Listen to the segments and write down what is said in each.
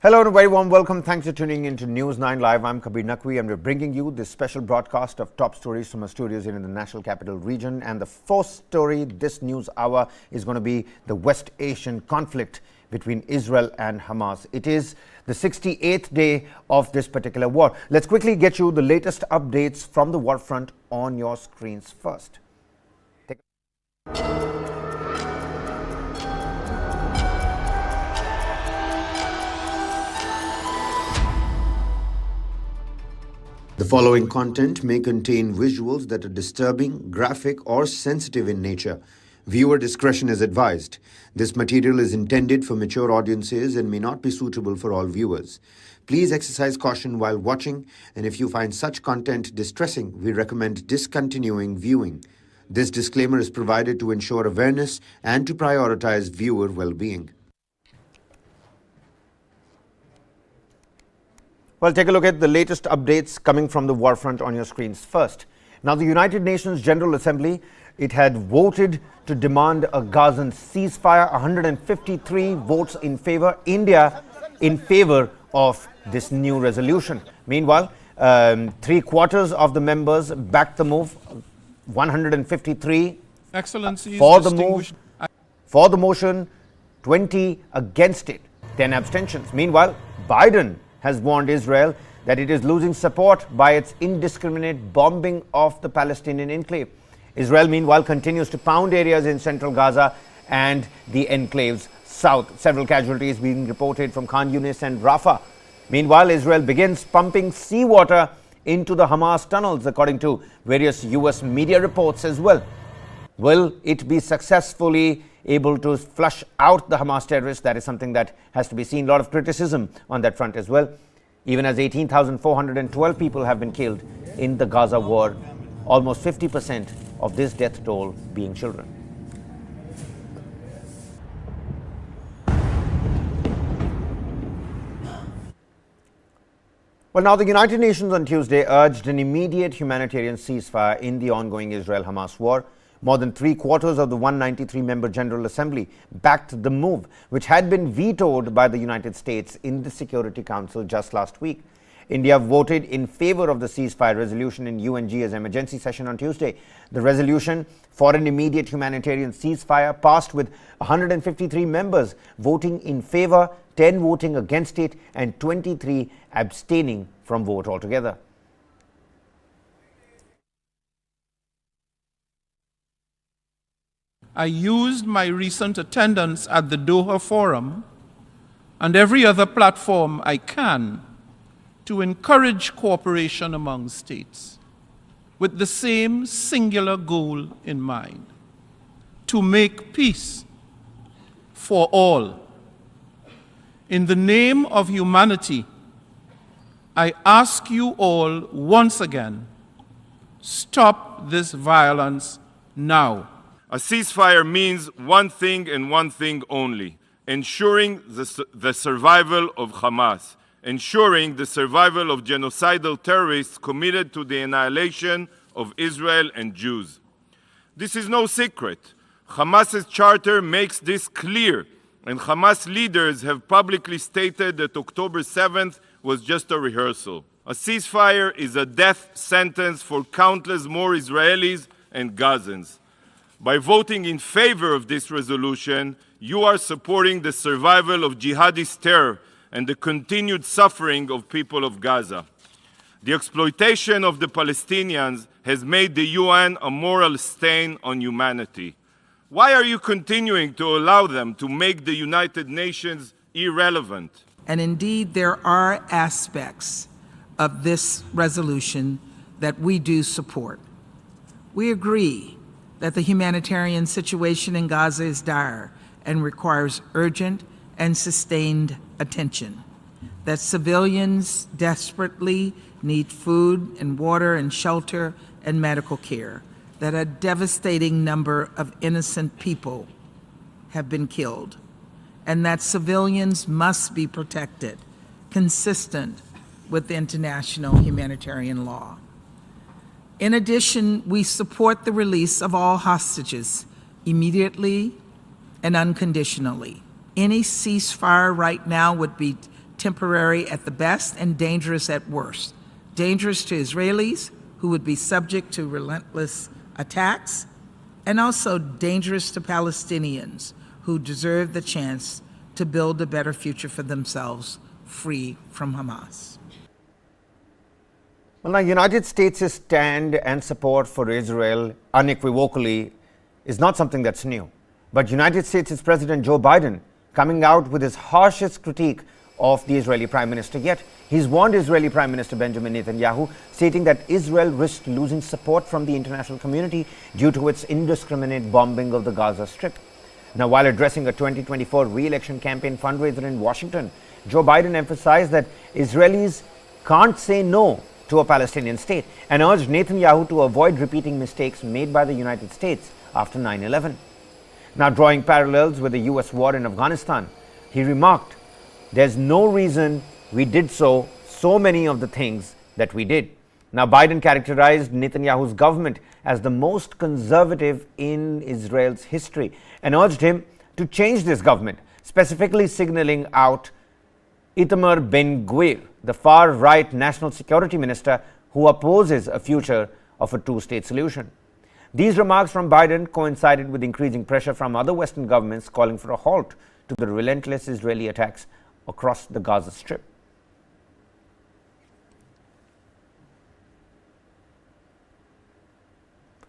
Hello and a very warm welcome. Thanks for tuning in to News 9 Live. I'm Kabir Naqvi and we're bringing you this special broadcast of top stories from our studios in the National Capital Region. And the first story this news hour is going to be the West Asian conflict between Israel and Hamas. It is the 68th day of this particular war. Let's quickly get you the latest updates from the war front on your screens first. The following content may contain visuals that are disturbing, graphic, or sensitive in nature. Viewer discretion is advised. This material is intended for mature audiences and may not be suitable for all viewers. Please exercise caution while watching, and if you find such content distressing, we recommend discontinuing viewing. This disclaimer is provided to ensure awareness and to prioritize viewer well-being. Well, take a look at the latest updates coming from the war front on your screens first. Now, the United Nations General Assembly, it had voted to demand a Gazan ceasefire, 153 votes in favor, India in favor of this new resolution. Meanwhile, 3/4 of the members backed the move, 153 for the move, for the motion, 20 against it, 10 abstentions. Meanwhile, Biden has warned Israel that it is losing support by its indiscriminate bombing of the Palestinian enclave. Israel, meanwhile, continues to pound areas in central Gaza and the enclave's south. Several casualties being reported from Khan Yunis and Rafah. Meanwhile, Israel begins pumping seawater into the Hamas tunnels, according to various US media reports as well. Will it be successfully able to flush out the Hamas terrorists? That is something that has to be seen. A lot of criticism on that front as well. Even as 18,412 people have been killed in the Gaza war, almost 50% of this death toll being children. Well, now the United Nations on Tuesday urged an immediate humanitarian ceasefire in the ongoing Israel-Hamas war. More than 3/4 of the 193-member General Assembly backed the move, which had been vetoed by the United States in the Security Council just last week. India voted in favor of the ceasefire resolution in UNGA's emergency session on Tuesday. The resolution for an immediate humanitarian ceasefire passed with 153 members voting in favor, 10 voting against it, and 23 abstaining from vote altogether. I used my recent attendance at the Doha Forum and every other platform I can to encourage cooperation among states with the same singular goal in mind: to make peace for all. In the name of humanity, I ask you all once again, stop this violence now. A ceasefire means one thing and one thing only: ensuring the survival of Hamas, ensuring the survival of genocidal terrorists committed to the annihilation of Israel and Jews. This is no secret. Hamas's charter makes this clear, and Hamas leaders have publicly stated that October 7th was just a rehearsal. A ceasefire is a death sentence for countless more Israelis and Gazans. By voting in favor of this resolution, you are supporting the survival of jihadist terror and the continued suffering of people of Gaza. The exploitation of the Palestinians has made the UN a moral stain on humanity. Why are you continuing to allow them to make the United Nations irrelevant? And indeed, there are aspects of this resolution that we do support. We agree that the humanitarian situation in Gaza is dire and requires urgent and sustained attention, that civilians desperately need food and water and shelter and medical care, that a devastating number of innocent people have been killed, and that civilians must be protected, consistent with international humanitarian law. In addition, we support the release of all hostages immediately and unconditionally. Any ceasefire right now would be temporary at the best and dangerous at worst. Dangerous to Israelis, who would be subject to relentless attacks, and also dangerous to Palestinians, who deserve the chance to build a better future for themselves, free from Hamas. Well, now, United States' stand and support for Israel unequivocally is not something that's new. But United States' President Joe Biden coming out with his harshest critique of the Israeli Prime Minister yet. He's warned Israeli Prime Minister Benjamin Netanyahu, stating that Israel risked losing support from the international community due to its indiscriminate bombing of the Gaza Strip. Now, while addressing a 2024 re-election campaign fundraiser in Washington, Joe Biden emphasized that Israelis can't say no to a Palestinian state and urged Netanyahu to avoid repeating mistakes made by the United States after 9/11. Now, drawing parallels with the US war in Afghanistan, he remarked, "There's no reason we did so many of the things that we did." Now, Biden characterized Netanyahu's government as the most conservative in Israel's history and urged him to change this government, specifically signaling out Itamar Ben-Gvir, the far-right national security minister who opposes a future of a two-state solution. These remarks from Biden coincided with increasing pressure from other Western governments calling for a halt to the relentless Israeli attacks across the Gaza Strip.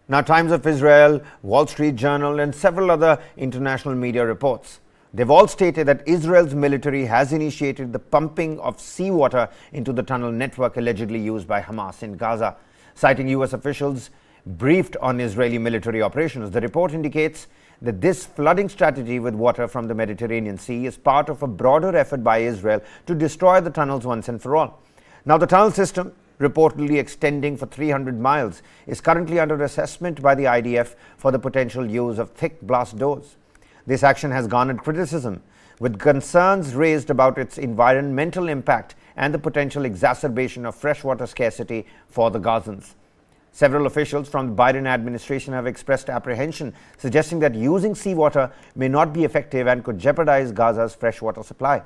Now, Times of Israel, Wall Street Journal, and several other international media reports, they've all stated that Israel's military has initiated the pumping of seawater into the tunnel network allegedly used by Hamas in Gaza. Citing US officials briefed on Israeli military operations, the report indicates that this flooding strategy with water from the Mediterranean Sea is part of a broader effort by Israel to destroy the tunnels once and for all. Now, the tunnel system, reportedly extending for 300 miles, is currently under assessment by the IDF for the potential use of thick blast doors. This action has garnered criticism, with concerns raised about its environmental impact and the potential exacerbation of freshwater scarcity for the Gazans. Several officials from the Biden administration have expressed apprehension, suggesting that using seawater may not be effective and could jeopardize Gaza's freshwater supply.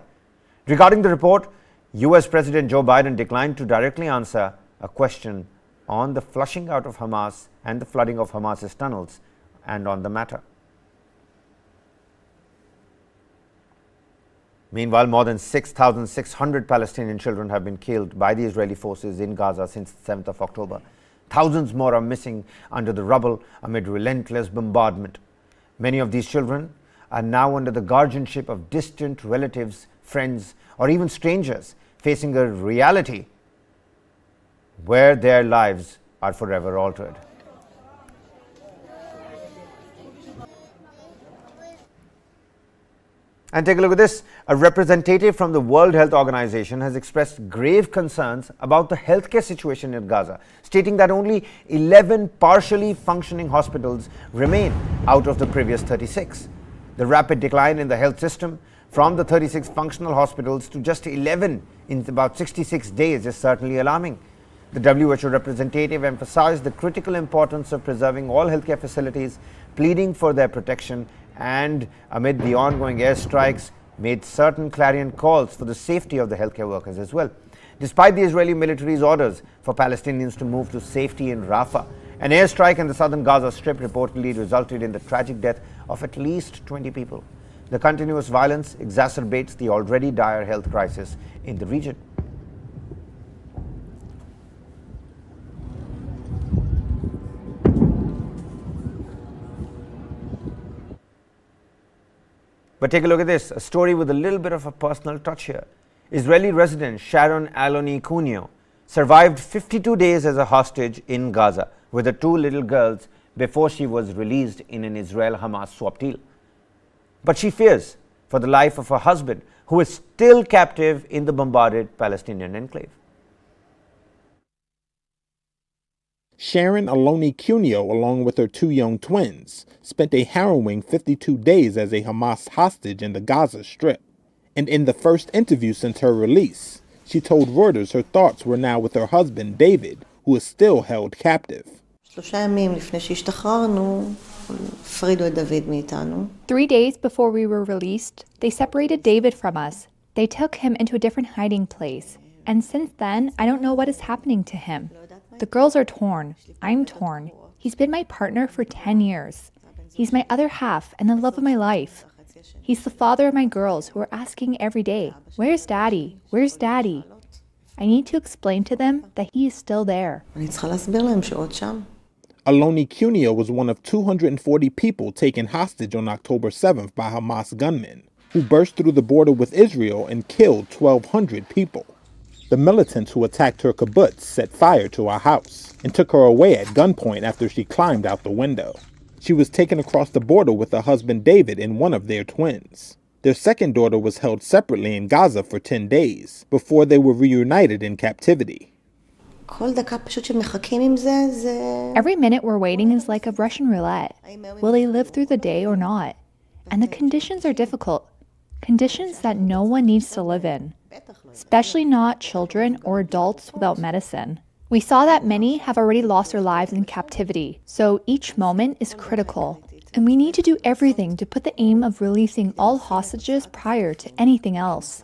Regarding the report, US President Joe Biden declined to directly answer a question on the flushing out of Hamas and the flooding of Hamas's tunnels and on the matter. Meanwhile, more than 6,600 Palestinian children have been killed by the Israeli forces in Gaza since the 7th of October. Thousands more are missing under the rubble amid relentless bombardment. Many of these children are now under the guardianship of distant relatives, friends, or even strangers, facing a reality where their lives are forever altered. And take a look at this. A representative from the World Health Organization has expressed grave concerns about the healthcare situation in Gaza, stating that only 11 partially functioning hospitals remain out of the previous 36. The rapid decline in the health system from the 36 functional hospitals to just 11 in about 66 days is certainly alarming. The WHO representative emphasized the critical importance of preserving all healthcare facilities, pleading for their protection, and amid the ongoing airstrikes, made certain clarion calls for the safety of the healthcare workers as well. Despite the Israeli military's orders for Palestinians to move to safety in Rafah, an airstrike in the southern Gaza Strip reportedly resulted in the tragic death of at least 20 people. The continuous violence exacerbates the already dire health crisis in the region. But take a look at this, a story with a little bit of a personal touch here. Israeli resident Sharon Aloni Cuneo survived 52 days as a hostage in Gaza with her two little girls before she was released in an Israel-Hamas swap deal. But she fears for the life of her husband, who is still captive in the bombarded Palestinian enclave. Sharon Aloni Cuneo, along with her two young twins, spent a harrowing 52 days as a Hamas hostage in the Gaza Strip. And in the first interview since her release, she told Reuters her thoughts were now with her husband, David, who is still held captive. 3 days before we were released, they separated David from us. They took him into a different hiding place. And since then, I don't know what is happening to him. The girls are torn. I'm torn. He's been my partner for 10 years. He's my other half and the love of my life. He's the father of my girls who are asking every day, "Where's Daddy? Where's Daddy?" I need to explain to them that he is still there. Aloni Cuneo was one of 240 people taken hostage on October 7th by Hamas gunmen, who burst through the border with Israel and killed 1,200 people. The militants who attacked her kibbutz set fire to her house and took her away at gunpoint after she climbed out the window. She was taken across the border with her husband David and one of their twins. Their second daughter was held separately in Gaza for 10 days before they were reunited in captivity. Every minute we're waiting is like a Russian roulette. Will they live through the day or not? And the conditions are difficult. Conditions that no one needs to live in, especially not children or adults without medicine. We saw that many have already lost their lives in captivity, so each moment is critical. And we need to do everything to put the aim of releasing all hostages prior to anything else.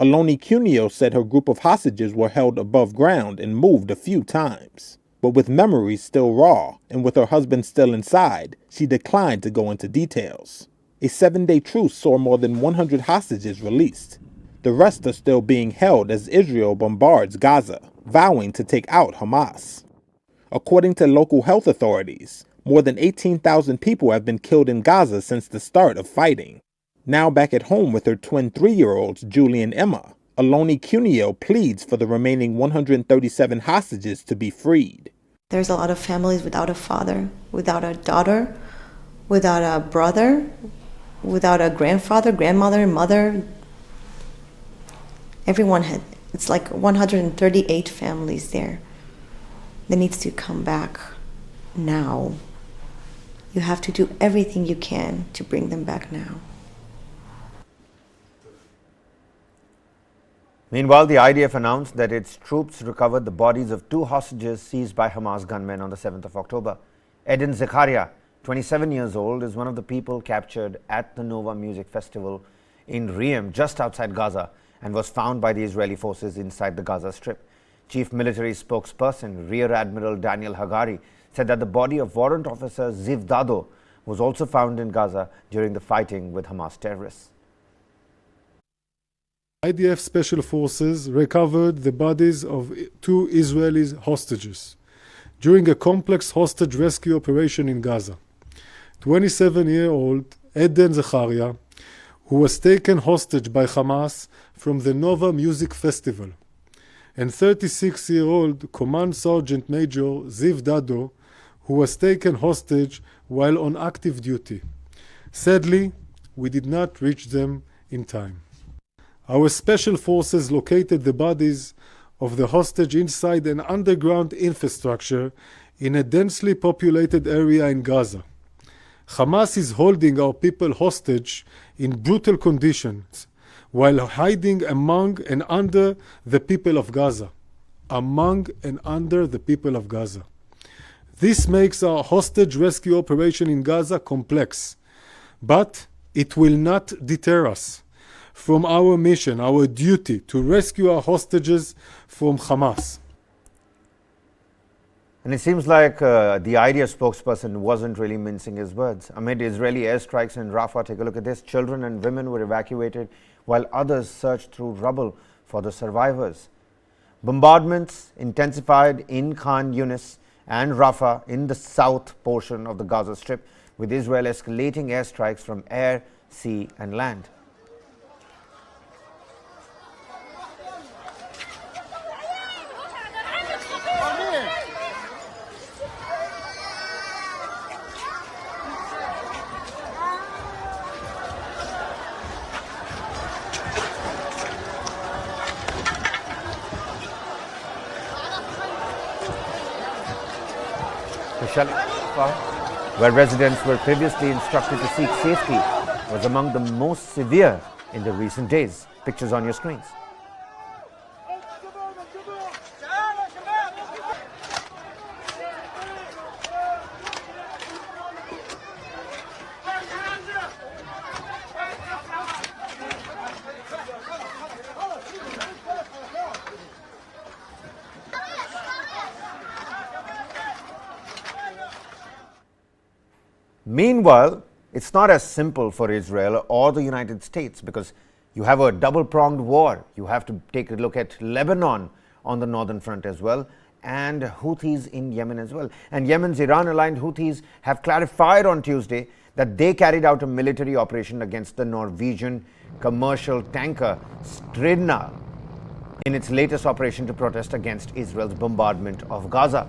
Aloni Cuneo said her group of hostages were held above ground and moved a few times. But with memories still raw and with her husband still inside, she declined to go into details. A 7-day truce saw more than 100 hostages released. The rest are still being held as Israel bombards Gaza, vowing to take out Hamas. According to local health authorities, more than 18,000 people have been killed in Gaza since the start of fighting. Now back at home with her twin 3-year-olds, Julie and Emma, Aloni Cuneo pleads for the remaining 137 hostages to be freed. There's a lot of families without a father, without a daughter, without a brother, without a grandfather, grandmother, mother. Everyone it's like 138 families there. That needs to come back now. You have to do everything you can to bring them back now. Meanwhile, the IDF announced that its troops recovered the bodies of 2 hostages seized by Hamas gunmen on the 7th of October. Eden Zakaria, 27 years old, is one of the people captured at the Nova Music Festival in Riyadh, just outside Gaza, and was found by the Israeli forces inside the Gaza Strip. Chief military spokesperson Rear Admiral Daniel Hagari said that the body of Warrant Officer Ziv Dado was also found in Gaza during the fighting with Hamas terrorists. IDF Special Forces recovered the bodies of 2 Israeli hostages during a complex hostage rescue operation in Gaza. 27-year-old Eden Zakaria, who was taken hostage by Hamas from the Nova Music Festival, and 36-year-old Command Sergeant Major Ziv Dado, who was taken hostage while on active duty. Sadly, we did not reach them in time. Our special forces located the bodies of the hostage inside an underground infrastructure in a densely populated area in Gaza. Hamas is holding our people hostage in brutal conditions while hiding among and under the people of Gaza. Among and under the people of Gaza. This makes our hostage rescue operation in Gaza complex, but it will not deter us from our mission, our duty to rescue our hostages from Hamas. And it seems like the IDF spokesperson wasn't really mincing his words. Amid Israeli airstrikes in Rafah, take a look at this. Children and women were evacuated while others searched through rubble for the survivors. Bombardments intensified in Khan Yunis and Rafah in the south portion of the Gaza Strip, with Israel escalating airstrikes from air, sea and land. Where residents were previously instructed to seek safety, was among the most severe in the recent days. Pictures on your screens. Meanwhile, it's not as simple for Israel or the United States because you have a double-pronged war. You have to take a look at Lebanon on the northern front as well, and Houthis in Yemen as well. And Yemen's Iran-aligned Houthis have clarified on Tuesday that they carried out a military operation against the Norwegian commercial tanker Stridna in its latest operation to protest against Israel's bombardment of Gaza.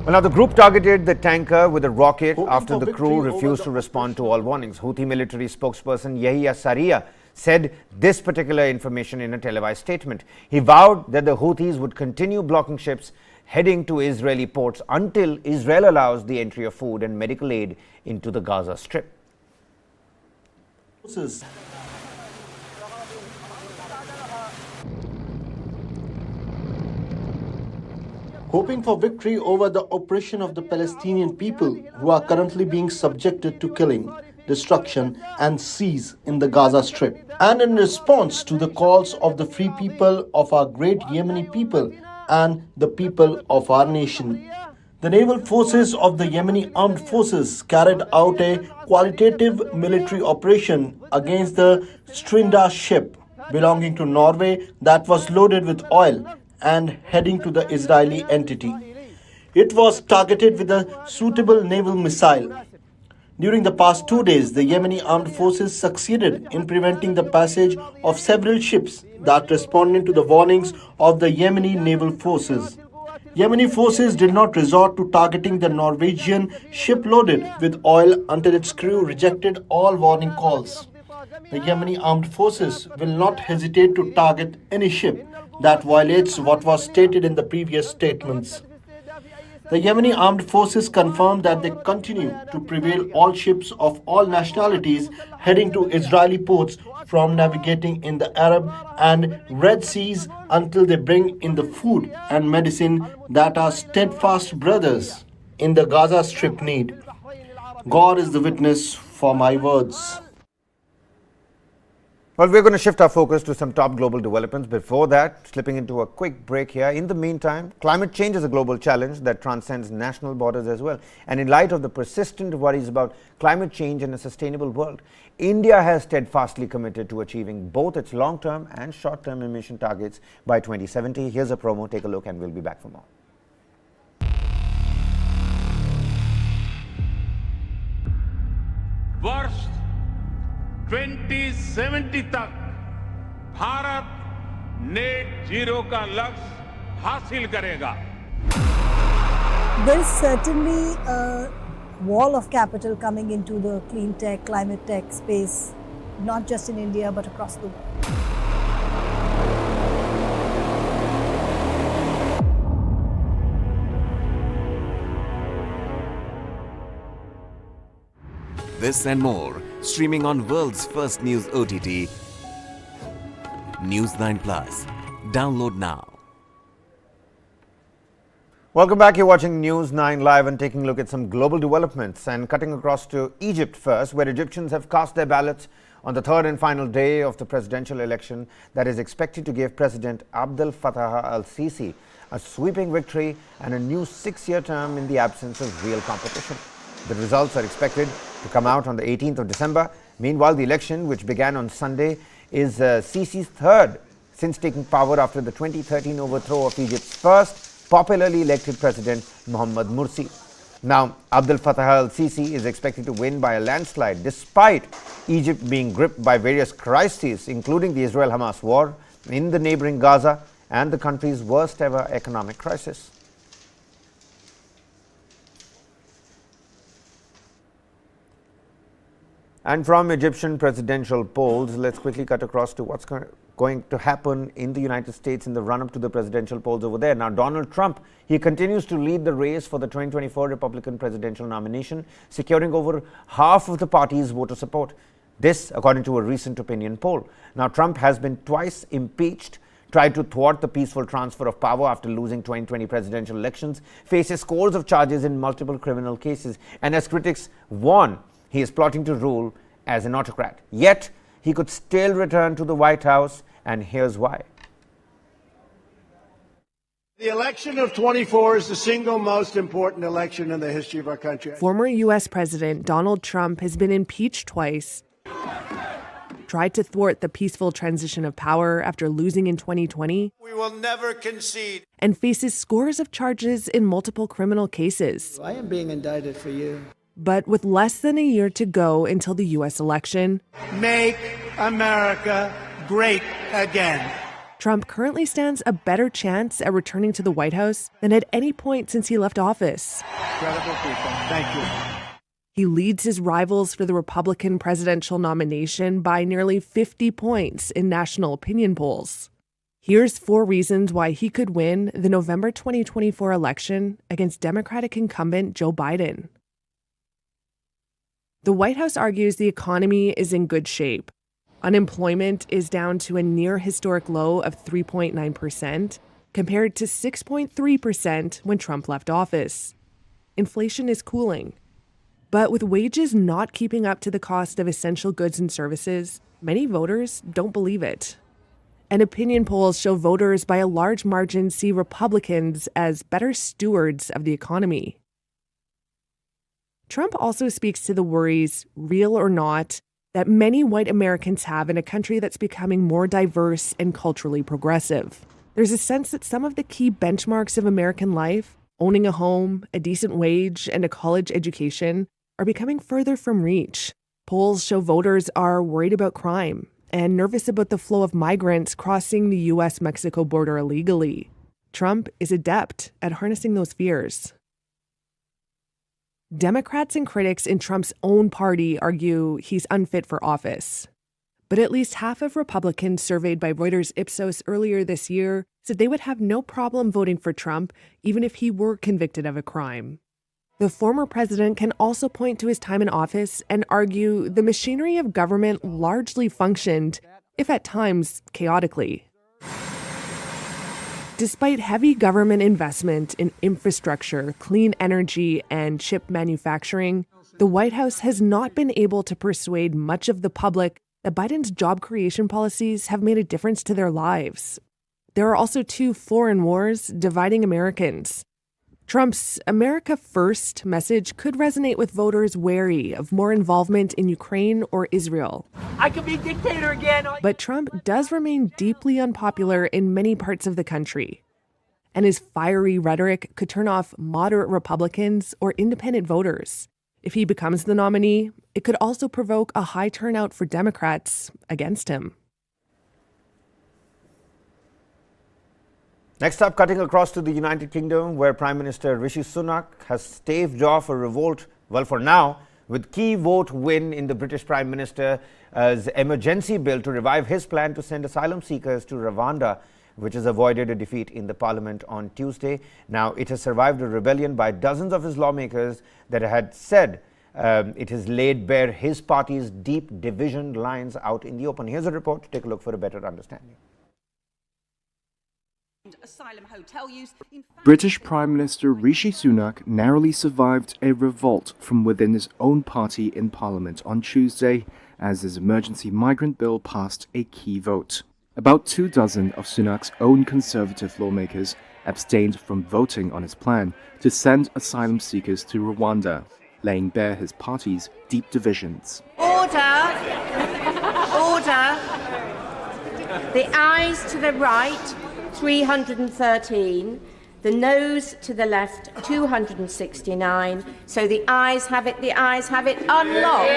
Well, now the group targeted the tanker with a rocket after the crew refused to respond to all warnings. Houthi military spokesperson Yahya Sarriya said this particular information in a televised statement. He vowed that the Houthis would continue blocking ships heading to Israeli ports until Israel allows the entry of food and medical aid into the Gaza Strip. Hoping for victory over the oppression of the Palestinian people who are currently being subjected to killing, destruction and siege in the Gaza Strip. And in response to the calls of the free people of our great Yemeni people and the people of our nation. The naval forces of the Yemeni armed forces carried out a qualitative military operation against the Strinda ship belonging to Norway that was loaded with oil and heading to the Israeli entity. It was targeted with a suitable naval missile. During the past 2 days, the Yemeni armed forces succeeded in preventing the passage of several ships that responded to the warnings of the Yemeni naval forces. Yemeni forces did not resort to targeting the Norwegian ship loaded with oil until its crew rejected all warning calls. The Yemeni armed forces will not hesitate to target any ship that violates what was stated in the previous statements. The Yemeni armed forces confirmed that they continue to prevail all ships of all nationalities heading to Israeli ports from navigating in the Arab and Red Seas until they bring in the food and medicine that our steadfast brothers in the Gaza Strip need. God is the witness for my words. Well, we're going to shift our focus to some top global developments. Before that, slipping into a quick break here. In the meantime, climate change is a global challenge that transcends national borders as well. And in light of the persistent worries about climate change and a sustainable world, India has steadfastly committed to achieving both its long-term and short-term emission targets by 2070. Here's a promo. Take a look and we'll be back for more. वर्ष 2070 तक Bharat net zero का लक्ष्य हासिल करेगा. There is certainly a wall of capital coming into the clean tech, climate tech space, not just in India but across the world. This and more, streaming on world's first news OTT, News 9 Plus. Download now. Welcome back. You're watching News 9 Live and taking a look at some global developments and cutting across to Egypt first, where Egyptians have cast their ballots on the third and final day of the presidential election that is expected to give President Abdel Fattah al-Sisi a sweeping victory and a new 6-year term in the absence of real competition. The results are expected to come out on the 18th of December. Meanwhile, the election, which began on Sunday, is Sisi's third since taking power after the 2013 overthrow of Egypt's first popularly elected president, Mohamed Morsi. Now, Abdel Fattah al-Sisi is expected to win by a landslide, despite Egypt being gripped by various crises, including the Israel-Hamas war in the neighboring Gaza and the country's worst ever economic crisis. And from Egyptian presidential polls, let's quickly cut across to what's going to happen in the United States in the run-up to the presidential polls over there. Now, Donald Trump, he continues to lead the race for the 2024 Republican presidential nomination, securing over half of the party's voter support. This, according to a recent opinion poll. Now, Trump has been twice impeached, tried to thwart the peaceful transfer of power after losing 2020 presidential elections, faces scores of charges in multiple criminal cases, and as critics warn, he is plotting to rule as an autocrat. Yet, he could still return to the White House, and here's why. The election of 24 is the single most important election in the history of our country. Former U.S. President Donald Trump has been impeached twice, tried to thwart the peaceful transition of power after losing in 2020. We will never concede. And faces scores of charges in multiple criminal cases. I am being indicted for you. But with less than a year to go until the U.S. election, make America great again. Trump currently stands a better chance at returning to the White House than at any point since he left office. Incredible people. Thank you. He leads his rivals for the Republican presidential nomination by nearly 50 points in national opinion polls. Here's 4 reasons why he could win the November 2024 election against Democratic incumbent Joe Biden. The White House argues the economy is in good shape. Unemployment is down to a near historic low of 3.9%, compared to 6.3% when Trump left office. Inflation is cooling. But with wages not keeping up to the cost of essential goods and services, many voters don't believe it. And opinion polls show voters by a large margin see Republicans as better stewards of the economy. Trump also speaks to the worries, real or not, that many white Americans have in a country that's becoming more diverse and culturally progressive. There's a sense that some of the key benchmarks of American life, owning a home, a decent wage, and a college education, are becoming further from reach. Polls show voters are worried about crime and nervous about the flow of migrants crossing the U.S.-Mexico border illegally. Trump is adept at harnessing those fears. Democrats and critics in Trump's own party argue he's unfit for office. But at least half of Republicans surveyed by Reuters Ipsos earlier this year said they would have no problem voting for Trump even if he were convicted of a crime. The former president can also point to his time in office and argue the machinery of government largely functioned, if at times chaotically. Despite heavy government investment in infrastructure, clean energy, and chip manufacturing, the White House has not been able to persuade much of the public that Biden's job creation policies have made a difference to their lives. There are also 2 foreign wars dividing Americans. Trump's America First message could resonate with voters wary of more involvement in Ukraine or Israel. I could be dictator again. But Trump does remain deeply unpopular in many parts of the country. And his fiery rhetoric could turn off moderate Republicans or independent voters. If he becomes the nominee, it could also provoke a high turnout for Democrats against him. Next up, cutting across to the United Kingdom, where Prime Minister Rishi Sunak has staved off a revolt, well, for now, with key vote win in the British Prime Minister's emergency bill to revive his plan to send asylum seekers to Rwanda, which has avoided a defeat in the parliament on Tuesday. Now, it has survived a rebellion by dozens of his lawmakers that had said it has laid bare his party's deep division lines out in the open. Here's a report to take a look for a better understanding. British Prime Minister Rishi Sunak narrowly survived a revolt from within his own party in Parliament on Tuesday as his emergency migrant bill passed a key vote. About 24 of Sunak's own Conservative lawmakers abstained from voting on his plan to send asylum seekers to Rwanda, laying bare his party's deep divisions. Order! Order! The ayes to the right, 313, the noes to the left, 269. So the ayes have it, unlocked.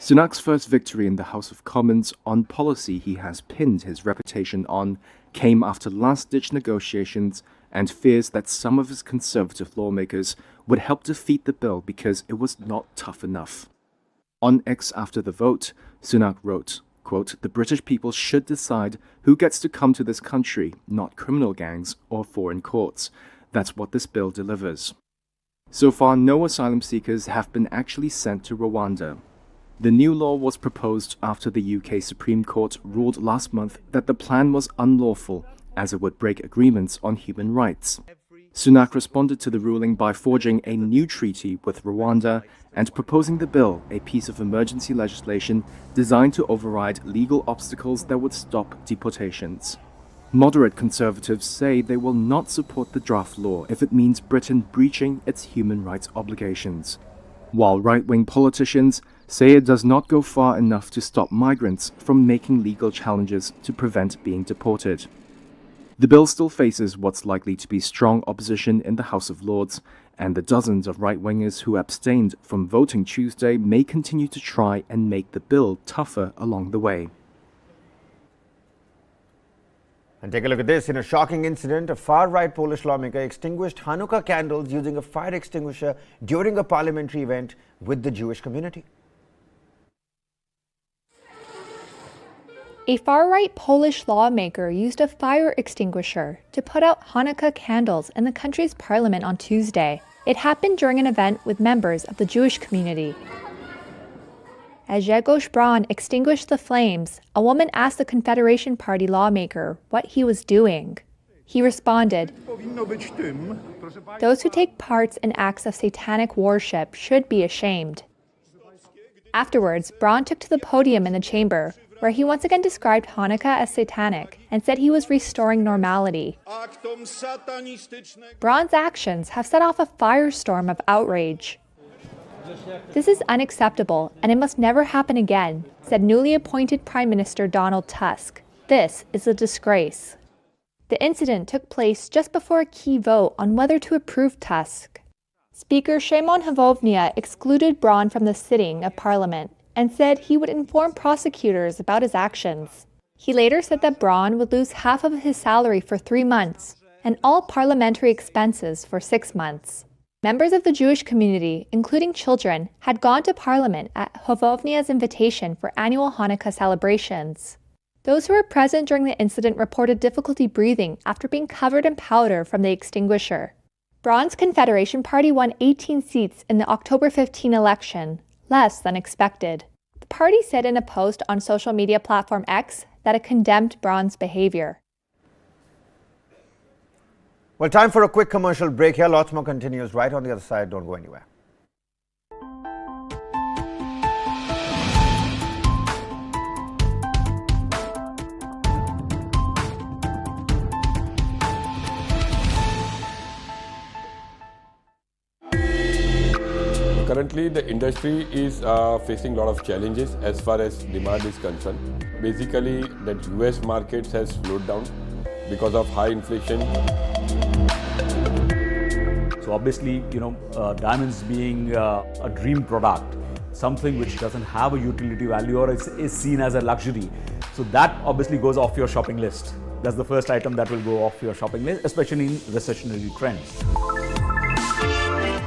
Sunak's first victory in the House of Commons on policy he has pinned his reputation on came after last-ditch negotiations and fears that some of his Conservative lawmakers would help defeat the bill because it was not tough enough. On X after the vote, Sunak wrote, quote, "The British people should decide who gets to come to this country, not criminal gangs or foreign courts. That's what this bill delivers." So far, no asylum seekers have been actually sent to Rwanda. The new law was proposed after the UK Supreme Court ruled last month that the plan was unlawful, as it would break agreements on human rights. Sunak responded to the ruling by forging a new treaty with Rwanda and proposing the bill, a piece of emergency legislation designed to override legal obstacles that would stop deportations. Moderate conservatives say they will not support the draft law if it means Britain breaching its human rights obligations, while right-wing politicians say it does not go far enough to stop migrants from making legal challenges to prevent being deported. The bill still faces what's likely to be strong opposition in the House of Lords, and the dozens of right-wingers who abstained from voting Tuesday may continue to try and make the bill tougher along the way. And take a look at this. In a shocking incident, a far-right Polish lawmaker extinguished Hanukkah candles using a fire extinguisher during a parliamentary event with the Jewish community. A far-right Polish lawmaker used a fire extinguisher to put out Hanukkah candles in the country's parliament on Tuesday. It happened during an event with members of the Jewish community. As Grzegorz Braun extinguished the flames, a woman asked the Confederation Party lawmaker what he was doing. He responded, "Those who take part in acts of satanic worship should be ashamed." Afterwards, Braun took to the podium in the chamber, where he once again described Hanukkah as satanic and said he was restoring normality. Braun's actions have set off a firestorm of outrage. "This is unacceptable, and it must never happen again," said newly appointed Prime Minister Donald Tusk. "This is a disgrace." The incident took place just before a key vote on whether to approve Tusk. Speaker Szymon Hołownia excluded Braun from the sitting of Parliament and said he would inform prosecutors about his actions. He later said that Braun would lose half of his salary for 3 months and all parliamentary expenses for 6 months. Members of the Jewish community, including children, had gone to Parliament at Hołownia's invitation for annual Hanukkah celebrations. Those who were present during the incident reported difficulty breathing after being covered in powder from the extinguisher. Braun's Confederation Party won 18 seats in the October 15 election, less than expected. The party said in a post on social media platform X that it condemned Braun's behavior. Well, time for a quick commercial break here. Lots more continues right on the other side. Don't go anywhere. Currently, the industry is facing a lot of challenges as far as demand is concerned. Basically, the US markets has slowed down because of high inflation. So obviously, diamonds being a dream product, something which doesn't have a utility value or is seen as a luxury. So that obviously goes off your shopping list. That's the first item that will go off your shopping list, especially in recessionary trends.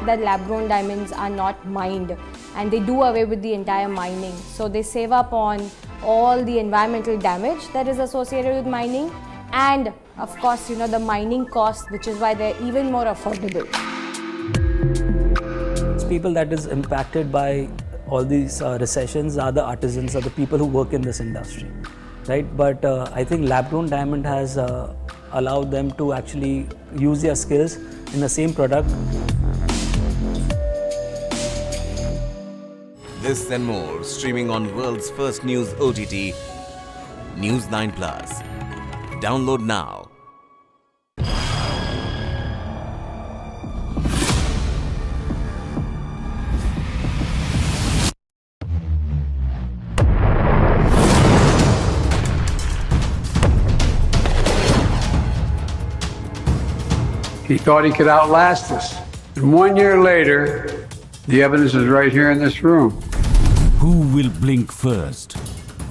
That lab-grown diamonds are not mined, and they do away with the entire mining. So they save up on all the environmental damage that is associated with mining, and of course, the mining cost, which is why they're even more affordable. People that is impacted by all these recessions are the artisans, are the people who work in this industry, right? But I think lab-grown diamond has allowed them to actually use their skills in the same product. This and more streaming on world's first news OTT, News 9+. Download now. He thought he could outlast us. And 1 year later, the evidence is right here in this room. Who will blink first?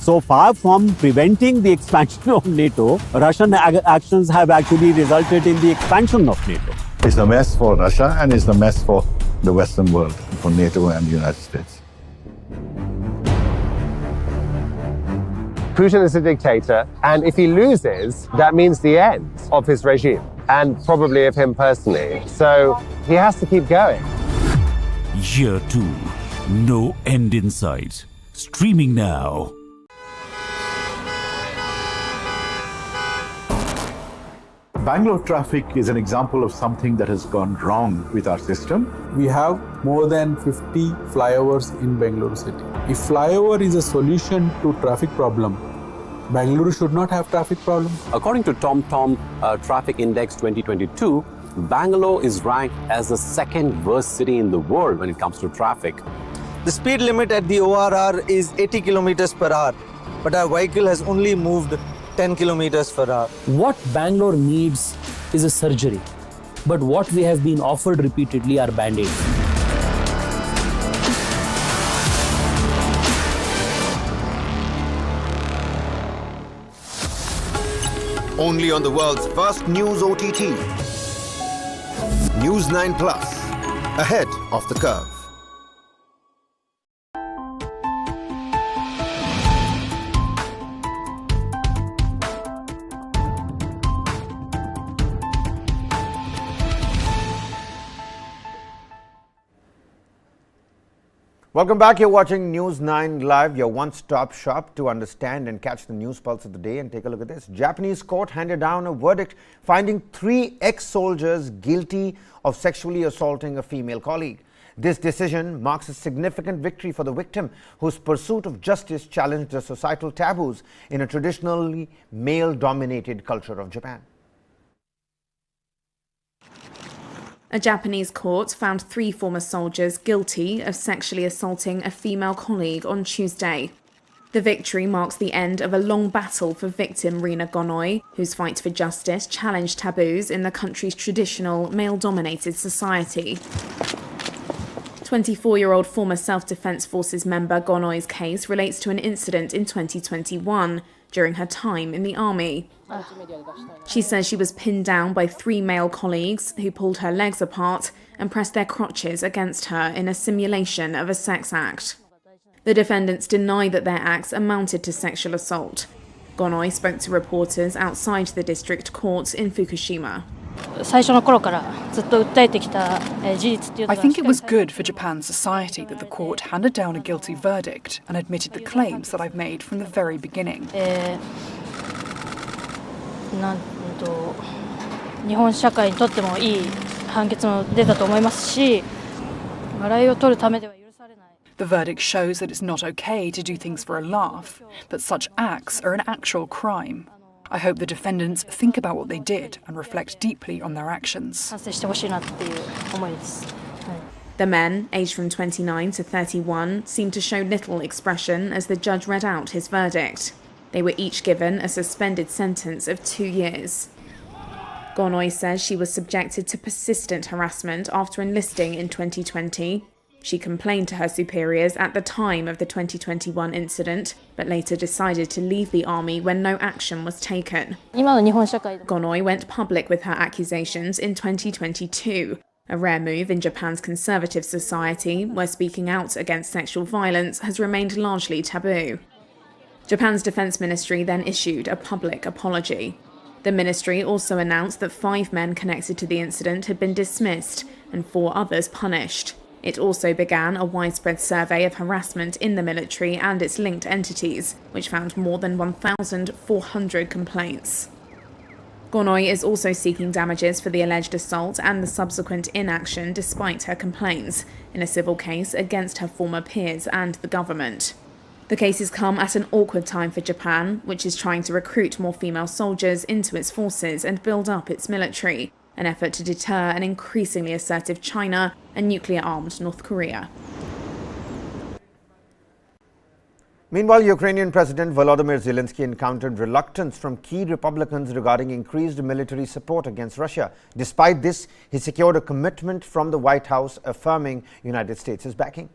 So far from preventing the expansion of NATO, Russian actions have actually resulted in the expansion of NATO. It's a mess for Russia and it's a mess for the Western world, for NATO and the United States. Putin is a dictator, and if he loses, that means the end of his regime, and probably of him personally. So he has to keep going. Year 2, no end in sight. Streaming now. Bangalore traffic is an example of something that has gone wrong with our system. We have more than 50 flyovers in Bangalore city. If flyover is a solution to traffic problem, Bangalore should not have traffic problem. According to TomTom Traffic Index 2022, Bangalore is ranked as the second worst city in the world when it comes to traffic. The speed limit at the ORR is 80 kilometers per hour, but our vehicle has only moved 10 kilometers per hour. What Bangalore needs is a surgery, but what we have been offered repeatedly are band-aids. Only on the world's first news OTT. News 9 Plus, ahead of the curve. Welcome back. You're watching News 9 Live, your one-stop shop to understand and catch the news pulse of the day. And take a look at this. Japanese court handed down a verdict finding 3 ex-soldiers guilty of sexually assaulting a female colleague. This decision marks a significant victory for the victim, whose pursuit of justice challenged the societal taboos in a traditionally male-dominated culture of Japan. A Japanese court found 3 former soldiers guilty of sexually assaulting a female colleague on Tuesday. The victory marks the end of a long battle for victim Rina Gonoi, whose fight for justice challenged taboos in the country's traditional male-dominated society. 24-year-old former Self-Defense Forces member Gonoi's case relates to an incident in 2021 during her time in the army. She says she was pinned down by 3 male colleagues who pulled her legs apart and pressed their crotches against her in a simulation of a sex act. The defendants deny that their acts amounted to sexual assault. Gonoi spoke to reporters outside the district court in Fukushima. I think it was good for Japan's society that the court handed down a guilty verdict and admitted the claims that I've made from the very beginning. The verdict shows that it's not okay to do things for a laugh, that such acts are an actual crime. I hope the defendants think about what they did and reflect deeply on their actions. The men, aged from 29 to 31, seemed to show little expression as the judge read out his verdict. They were each given a suspended sentence of 2 years. Gonoi says she was subjected to persistent harassment after enlisting in 2020. She complained to her superiors at the time of the 2021 incident, but later decided to leave the army when no action was taken. Gonoi went public with her accusations in 2022, a rare move in Japan's conservative society, where speaking out against sexual violence has remained largely taboo. Japan's defense ministry then issued a public apology. The ministry also announced that 5 men connected to the incident had been dismissed and 4 others punished. It also began a widespread survey of harassment in the military and its linked entities, which found more than 1,400 complaints. Gonoi is also seeking damages for the alleged assault and the subsequent inaction despite her complaints, in a civil case against her former peers and the government. The cases come at an awkward time for Japan, which is trying to recruit more female soldiers into its forces and build up its military, an effort to deter an increasingly assertive China and nuclear-armed North Korea. Meanwhile, Ukrainian President Volodymyr Zelensky encountered reluctance from key Republicans regarding increased military support against Russia. Despite this, he secured a commitment from the White House affirming United States' backing.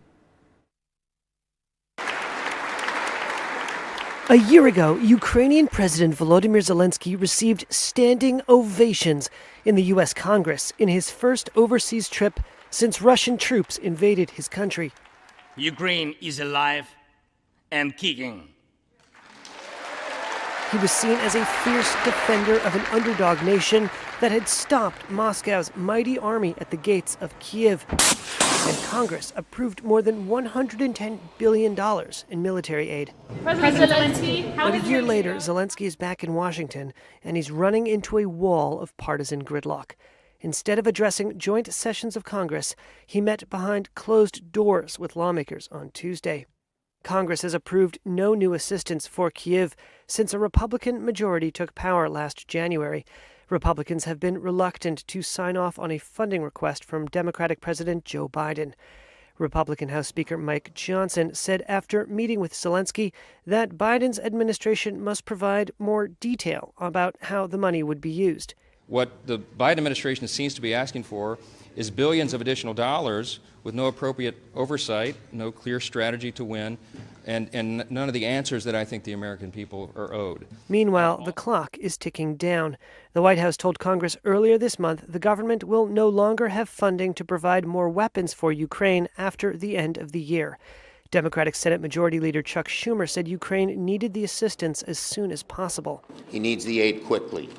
A year ago, Ukrainian President Volodymyr Zelensky received standing ovations in the U.S. Congress in his first overseas trip since Russian troops invaded his country. Ukraine is alive and kicking. He was seen as a fierce defender of an underdog nation that had stopped Moscow's mighty army at the gates of Kyiv. And Congress approved more than $110 billion in military aid. President Zelensky, But a year later, Zelensky is back in Washington, and he's running into a wall of partisan gridlock. Instead of addressing joint sessions of Congress, he met behind closed doors with lawmakers on Tuesday. Congress has approved no new assistance for Kyiv since a Republican majority took power last January. Republicans have been reluctant to sign off on a funding request from Democratic President Joe Biden. Republican House Speaker Mike Johnson said after meeting with Zelensky that Biden's administration must provide more detail about how the money would be used. What the Biden administration seems to be asking for is billions of additional dollars with no appropriate oversight, no clear strategy to win, and none of the answers that I think the American people are owed. Meanwhile, the clock is ticking down. The White House told Congress earlier this month the government will no longer have funding to provide more weapons for Ukraine after the end of the year. Democratic Senate Majority Leader Chuck Schumer said Ukraine needed the assistance as soon as possible. He needs the aid quickly.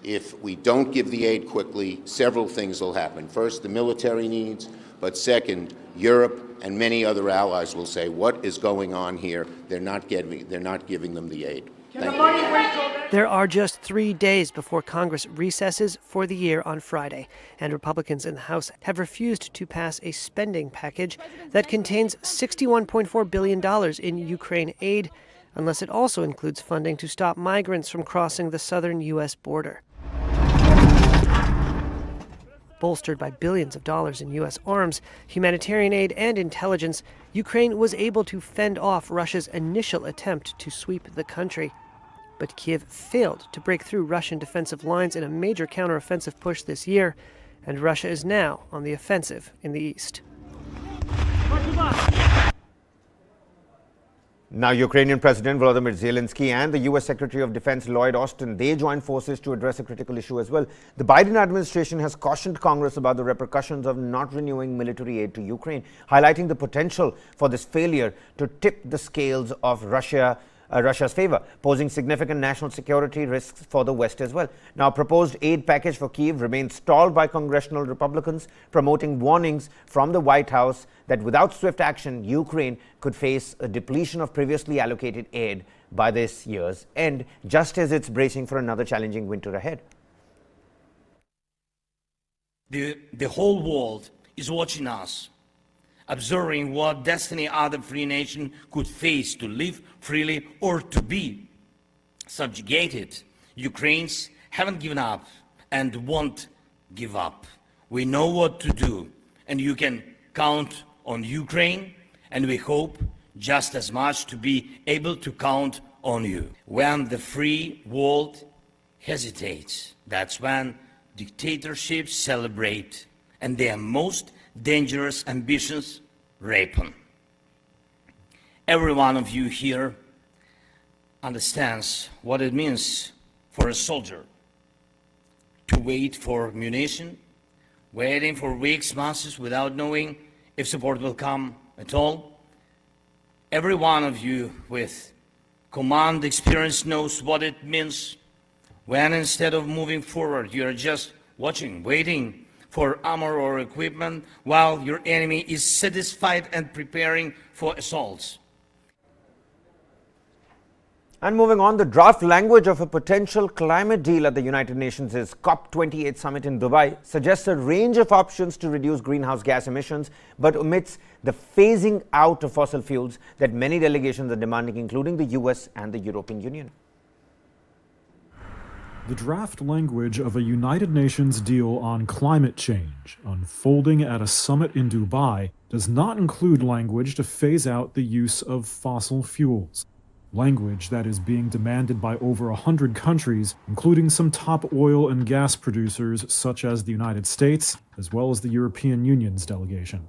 If we don't give the aid quickly, several things will happen. First, the military needs, but second, Europe and many other allies will say, what is going on here? They're not giving them the aid. Thank you. There are just 3 days before Congress recesses for the year on Friday, and Republicans in the House have refused to pass a spending package that contains $61.4 billion in Ukraine aid, unless it also includes funding to stop migrants from crossing the southern U.S. border. Bolstered by billions of dollars in U.S. arms, humanitarian aid, and intelligence, Ukraine was able to fend off Russia's initial attempt to sweep the country. But Kyiv failed to break through Russian defensive lines in a major counteroffensive push this year, and Russia is now on the offensive in the east. Now, Ukrainian President Volodymyr Zelensky and the U.S. Secretary of Defense Lloyd Austin, they joined forces to address a critical issue as well. The Biden administration has cautioned Congress about the repercussions of not renewing military aid to Ukraine, highlighting the potential for this failure to tip the scales of Russia's favor, posing significant national security risks for the West as well. Now, proposed aid package for Kyiv remains stalled by congressional Republicans, promoting warnings from the White House that without swift action, Ukraine could face a depletion of previously allocated aid by this year's end, just as it's bracing for another challenging winter ahead. The whole world is watching us, observing what destiny other free nation could face to live freely or to be subjugated. Ukrainians haven't given up and won't give up. We know what to do, and you can count on Ukraine, and we hope just as much to be able to count on you. When the free world hesitates, that's when dictatorships celebrate and their most dangerous ambitions ripen. Every one of you here understands what it means for a soldier to wait for munition, waiting for weeks, months without knowing if support will come at all. Every one of you with command experience knows what it means when instead of moving forward, you are just watching, waiting for armor or equipment while your enemy is satisfied and preparing for assaults. And moving on, the draft language of a potential climate deal at the United Nations' COP28 Summit in Dubai suggests a range of options to reduce greenhouse gas emissions, but omits the phasing out of fossil fuels that many delegations are demanding, including the US and the European Union. The draft language of a United Nations deal on climate change unfolding at a summit in Dubai does not include language to phase out the use of fossil fuels. Language that is being demanded by over 100 countries, including some top oil and gas producers such as the United States, as well as the European Union's delegation.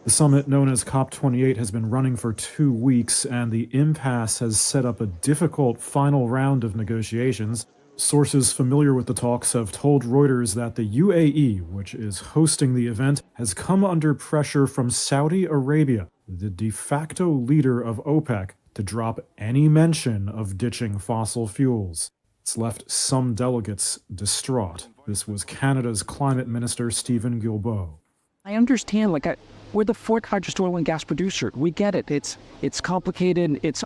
The summit, known as COP28, has been running for 2 weeks, and the impasse has set up a difficult final round of negotiations. Sources familiar with the talks have told Reuters that the UAE, which is hosting the event, has come under pressure from Saudi Arabia, the de facto leader of OPEC, to drop any mention of ditching fossil fuels. It's left some delegates distraught. This was Canada's Climate Minister Stephen Guilbeault. I understand, we're the fourth largest oil and gas producer. We get it. It's complicated. It's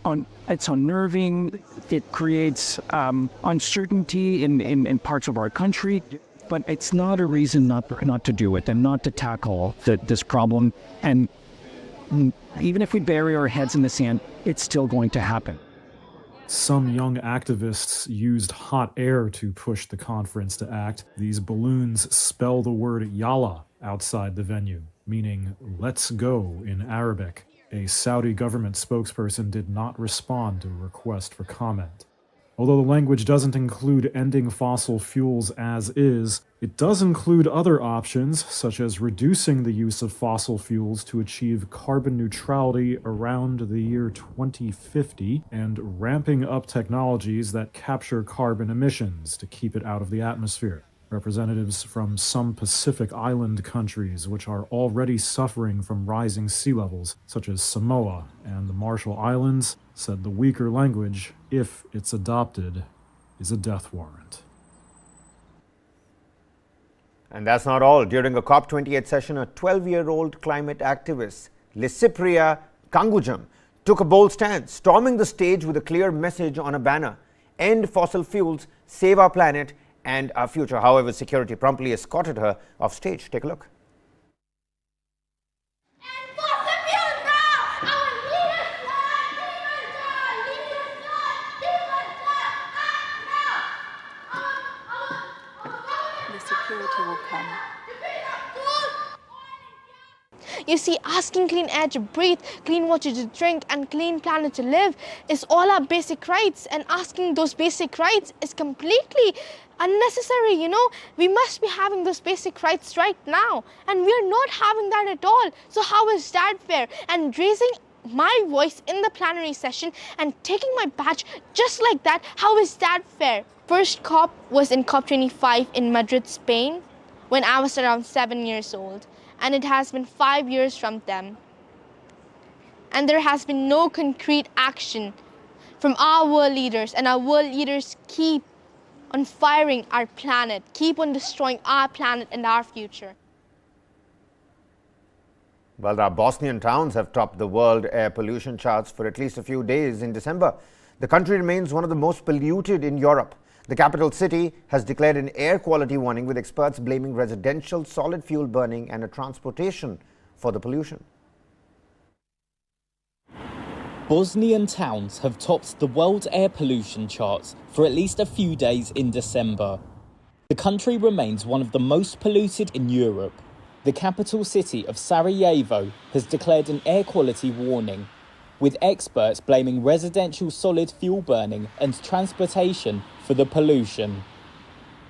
unnerving. It creates uncertainty in parts of our country. But it's not a reason not to do it and not to tackle this problem. And even if we bury our heads in the sand, it's still going to happen. Some young activists used hot air to push the conference to act. These balloons spell the word Yalla outside the venue, meaning let's go in Arabic. A Saudi government spokesperson did not respond to a request for comment. Although the language doesn't include ending fossil fuels as is, it does include other options, such as reducing the use of fossil fuels to achieve carbon neutrality around the year 2050, and ramping up technologies that capture carbon emissions to keep it out of the atmosphere. Representatives from some Pacific Island countries, which are already suffering from rising sea levels, such as Samoa and the Marshall Islands, said the weaker language, if it's adopted, is a death warrant. And that's not all. During a COP28 session, a 12-year-old climate activist, Lisipria Kangujam, took a bold stand, storming the stage with a clear message on a banner: end fossil fuels, save our planet and our future. However, security promptly escorted her off stage. Take a look. The security will come. You see, asking clean air to breathe, clean water to drink and clean planet to live is all our basic rights, and asking those basic rights is completely unnecessary, you know. We must be having those basic rights right now, and we're not having that at all. So how is that fair? And raising my voice in the plenary session and taking my badge just like that, how is that fair? First COP was in COP25 in Madrid, Spain, when I was around 7 years old. And it has been 5 years from then. And there has been no concrete action from our world leaders, and our world leaders keep on firing our planet, keep on destroying our planet and our future. Well, our Bosnian towns have topped the world air pollution charts for at least a few days in December. The country remains one of the most polluted in Europe. The capital city has declared an air quality warning, with experts blaming residential solid fuel burning and transportation for the pollution. Bosnian towns have topped the world air pollution charts for at least a few days in December. The country remains one of the most polluted in Europe. The capital city of Sarajevo has declared an air quality warning, with experts blaming residential solid fuel burning and transportation for the pollution.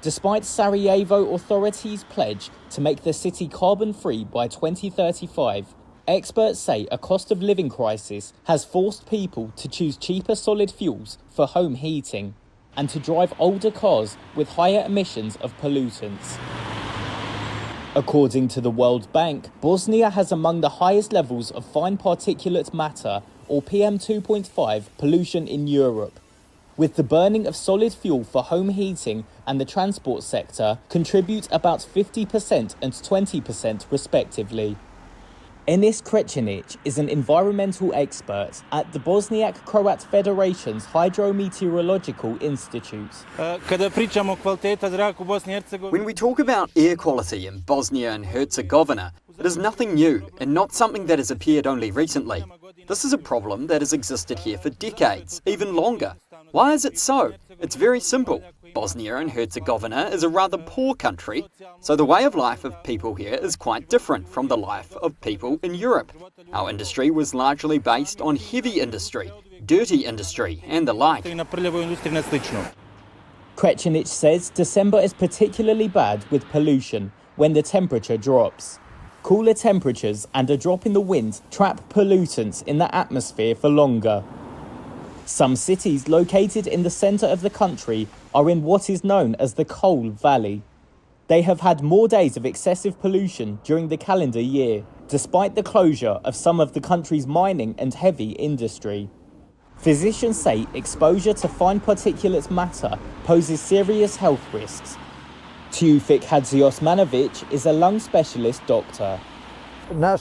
Despite Sarajevo authorities' pledge to make the city carbon-free by 2035, experts say a cost of living crisis has forced people to choose cheaper solid fuels for home heating and to drive older cars with higher emissions of pollutants. According to the World Bank, Bosnia has among the highest levels of fine particulate matter, or PM2.5, pollution in Europe, with the burning of solid fuel for home heating and the transport sector contribute about 50% and 20% respectively. Enis Krecinic is an environmental expert at the Bosniak Croat Federation's Hydrometeorological Institute. When we talk about air quality in Bosnia and Herzegovina, it is nothing new and not something that has appeared only recently. This is a problem that has existed here for decades, even longer. Why is it so? It's very simple. Bosnia and Herzegovina is a rather poor country, so the way of life of people here is quite different from the life of people in Europe. Our industry was largely based on heavy industry, dirty industry, and the like. Krecinic says December is particularly bad with pollution when the temperature drops. Cooler temperatures and a drop in the wind trap pollutants in the atmosphere for longer. Some cities located in the centre of the country are in what is known as the Coal Valley. They have had more days of excessive pollution during the calendar year, despite the closure of some of the country's mining and heavy industry. Physicians say exposure to fine particulates matter poses serious health risks. Tufik Hadziosmanovic is a lung specialist doctor. Our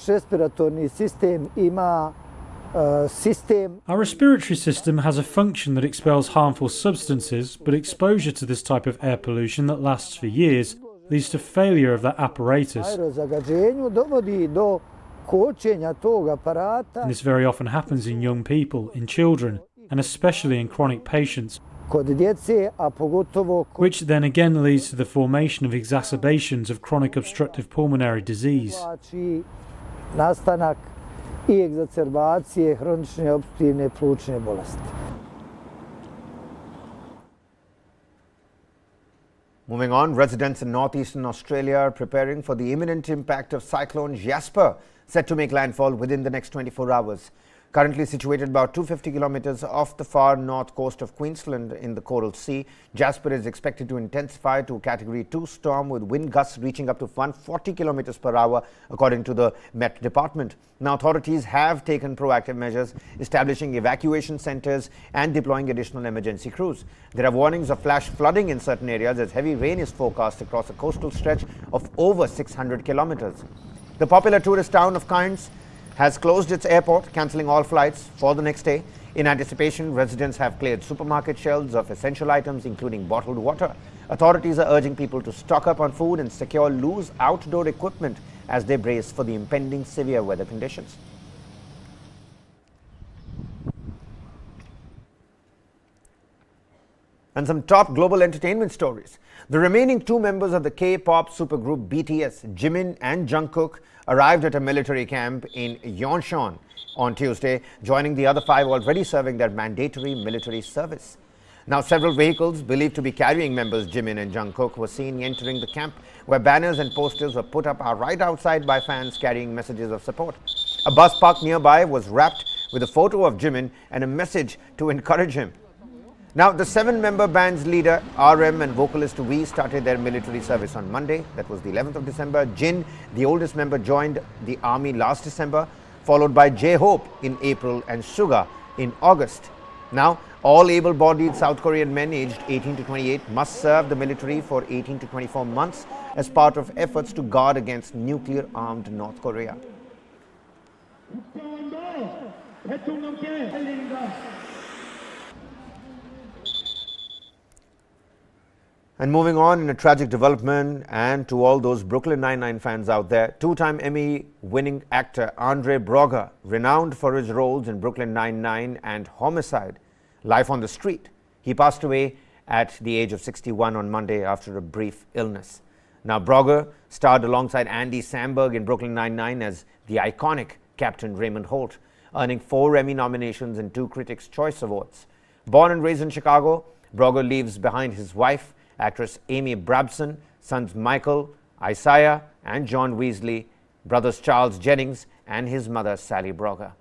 respiratory system has a function that expels harmful substances, but exposure to this type of air pollution that lasts for years leads to failure of that apparatus. And this very often happens in young people, in children, and especially in chronic patients, which then again leads to the formation of exacerbations of chronic obstructive pulmonary disease. Moving on, residents in northeastern Australia are preparing for the imminent impact of cyclone Jasper, set to make landfall within the next 24 hours. Currently situated about 250 kilometers off the far north coast of Queensland in the Coral Sea, Jasper is expected to intensify to a Category 2 storm with wind gusts reaching up to 140 kilometers per hour, according to the Met Department. Now, authorities have taken proactive measures, establishing evacuation centers and deploying additional emergency crews. There are warnings of flash flooding in certain areas as heavy rain is forecast across a coastal stretch of over 600 kilometers. The popular tourist town of Cairns has closed its airport, cancelling all flights for the next day. In anticipation, residents have cleared supermarket shelves of essential items, including bottled water. Authorities are urging people to stock up on food and secure loose outdoor equipment as they brace for the impending severe weather conditions. And some top global entertainment stories. The remaining two members of the K-pop supergroup BTS, Jimin and Jungkook, arrived at a military camp in Yeoncheon on Tuesday, joining the other five already serving their mandatory military service. Now, several vehicles believed to be carrying members Jimin and Jungkook were seen entering the camp, where banners and posters were put up right outside by fans carrying messages of support. A bus parked nearby was wrapped with a photo of Jimin and a message to encourage him. Now, the seven-member band's leader, RM and vocalist V, started their military service on Monday. That was the 11th of December. Jin, the oldest member, joined the army last December, followed by J-Hope in April and Suga in August. Now, all able-bodied South Korean men aged 18 to 28 must serve the military for 18 to 24 months as part of efforts to guard against nuclear-armed North Korea. And moving on, in a tragic development, and to all those Brooklyn Nine-Nine fans out there, two-time Emmy-winning actor Andre Braugher, renowned for his roles in Brooklyn Nine-Nine and Homicide, Life on the Street. He passed away at the age of 61 on Monday after a brief illness. Now, Braugher starred alongside Andy Samberg in Brooklyn Nine-Nine as the iconic Captain Raymond Holt, earning 4 Emmy nominations and 2 Critics' Choice Awards. Born and raised in Chicago, Braugher leaves behind his wife, actress Amy Brabson, sons Michael, Isaiah, and John Weasley, brothers Charles Jennings, and his mother Sally Braugher.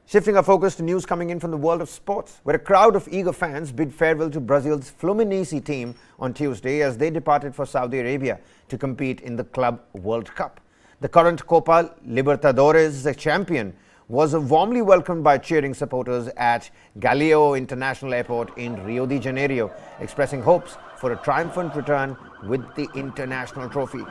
Shifting our focus to news coming in from the world of sports, where a crowd of eager fans bid farewell to Brazil's Fluminense team on Tuesday as they departed for Saudi Arabia to compete in the Club World Cup. The current Copa Libertadores champion was warmly welcomed by cheering supporters at Galeão International Airport in Rio de Janeiro, expressing hopes for a triumphant return with the international trophy.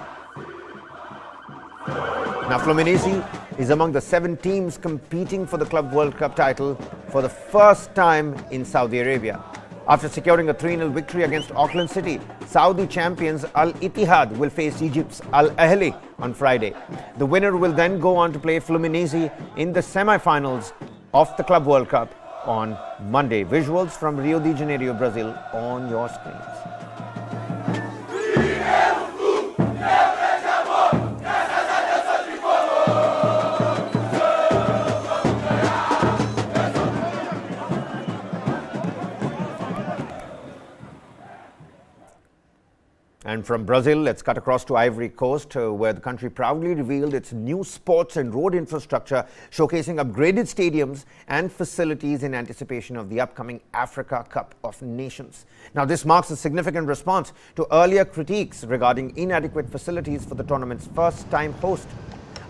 Now, Fluminense is among the 7 teams competing for the Club World Cup title for the first time in Saudi Arabia. After securing a 3-0 victory against Auckland City, Saudi champions Al Ittihad will face Egypt's Al Ahly on Friday. The winner will then go on to play Fluminense in the semi-finals of the Club World Cup on Monday. Visuals from Rio de Janeiro, Brazil on your screens. And from Brazil, let's cut across to Ivory Coast, where the country proudly revealed its new sports and road infrastructure, showcasing upgraded stadiums and facilities in anticipation of the upcoming Africa Cup of Nations. Now, this marks a significant response to earlier critiques regarding inadequate facilities for the tournament's first-time host.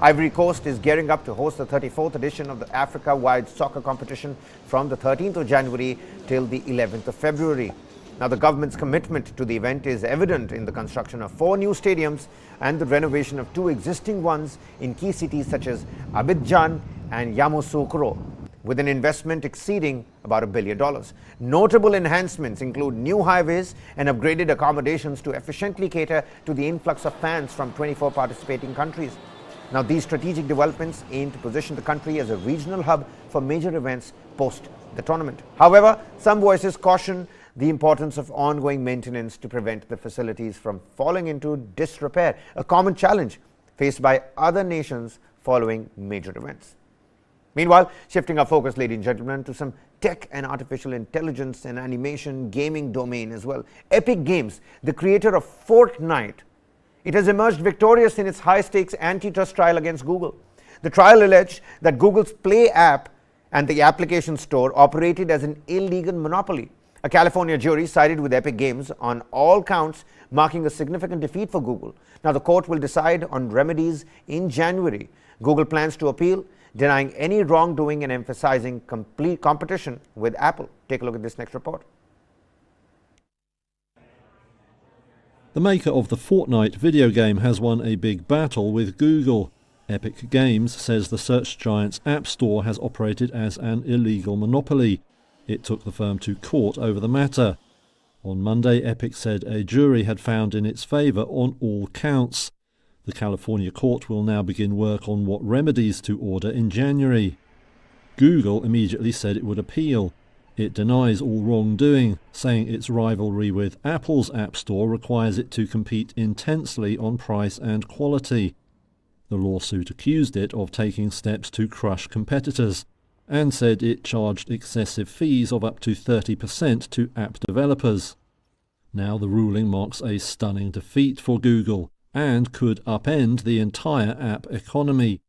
Ivory Coast is gearing up to host the 34th edition of the Africa-wide soccer competition from the 13th of January till the 11th of February. Now, the government's commitment to the event is evident in the construction of 4 new stadiums and the renovation of 2 existing ones in key cities such as Abidjan and Yamoussoukro, with an investment exceeding about $1 billion. Notable enhancements include new highways and upgraded accommodations to efficiently cater to the influx of fans from 24 participating countries. Now, these strategic developments aim to position the country as a regional hub for major events post the tournament. However, some voices caution the importance of ongoing maintenance to prevent the facilities from falling into disrepair, a common challenge faced by other nations following major events. Meanwhile, shifting our focus, ladies and gentlemen, to some tech and artificial intelligence and animation gaming domain as well. Epic Games, the creator of Fortnite, it has emerged victorious in its high-stakes antitrust trial against Google. The trial alleged that Google's Play app and the application store operated as an illegal monopoly. A California jury sided with Epic Games on all counts, marking a significant defeat for Google. Now, the court will decide on remedies in January. Google plans to appeal, denying any wrongdoing and emphasizing complete competition with Apple. Take a look at this next report. The maker of the Fortnite video game has won a big battle with Google. Epic Games says the search giant's app store has operated as an illegal monopoly. It took the firm to court over the matter. On Monday, Epic said a jury had found in its favour on all counts. The California court will now begin work on what remedies to order in January. Google immediately said it would appeal. It denies all wrongdoing, saying its rivalry with Apple's App Store requires it to compete intensely on price and quality. The lawsuit accused it of taking steps to crush competitors, and said it charged excessive fees of up to 30% to app developers. Now the ruling marks a stunning defeat for Google and could upend the entire app economy.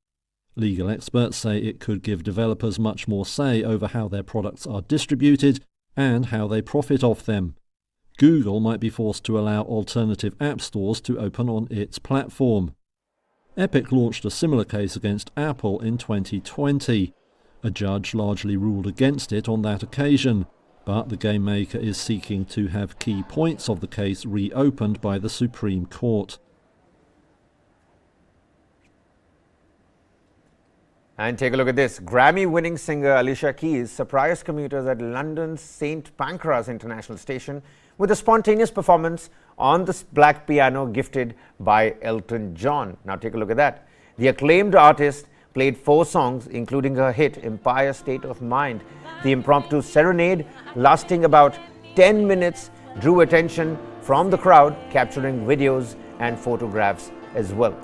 Legal experts say it could give developers much more say over how their products are distributed and how they profit off them. Google might be forced to allow alternative app stores to open on its platform. Epic launched a similar case against Apple in 2020. A judge largely ruled against it on that occasion, but the game maker is seeking to have key points of the case reopened by the Supreme Court. And take a look at this. Grammy-winning singer Alicia Keys surprised commuters at London's St. Pancras International Station with a spontaneous performance on the black piano gifted by Elton John. Now take a look at that. The acclaimed artist played 4 songs, including her hit Empire State of Mind. The impromptu serenade, lasting about 10 minutes, drew attention from the crowd, capturing videos and photographs as well.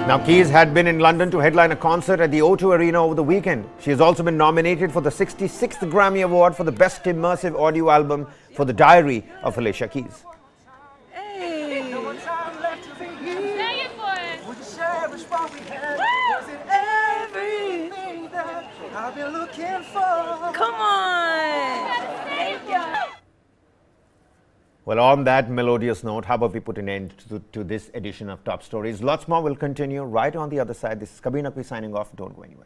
Now, Keys had been in London to headline a concert at the O2 Arena over the weekend. She has also been nominated for the 66th Grammy Award for the Best Immersive Audio Album for The Diary of Alicia Keys. Come on! Well, on that melodious note, how about we put an end to this edition of Top Stories? Lots more will continue right on the other side. This is Kabir Naqvi signing off. Don't go anywhere.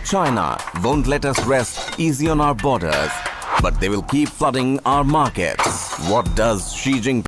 China won't let us rest easy on our borders, but they will keep flooding our markets. What does Xi Jinping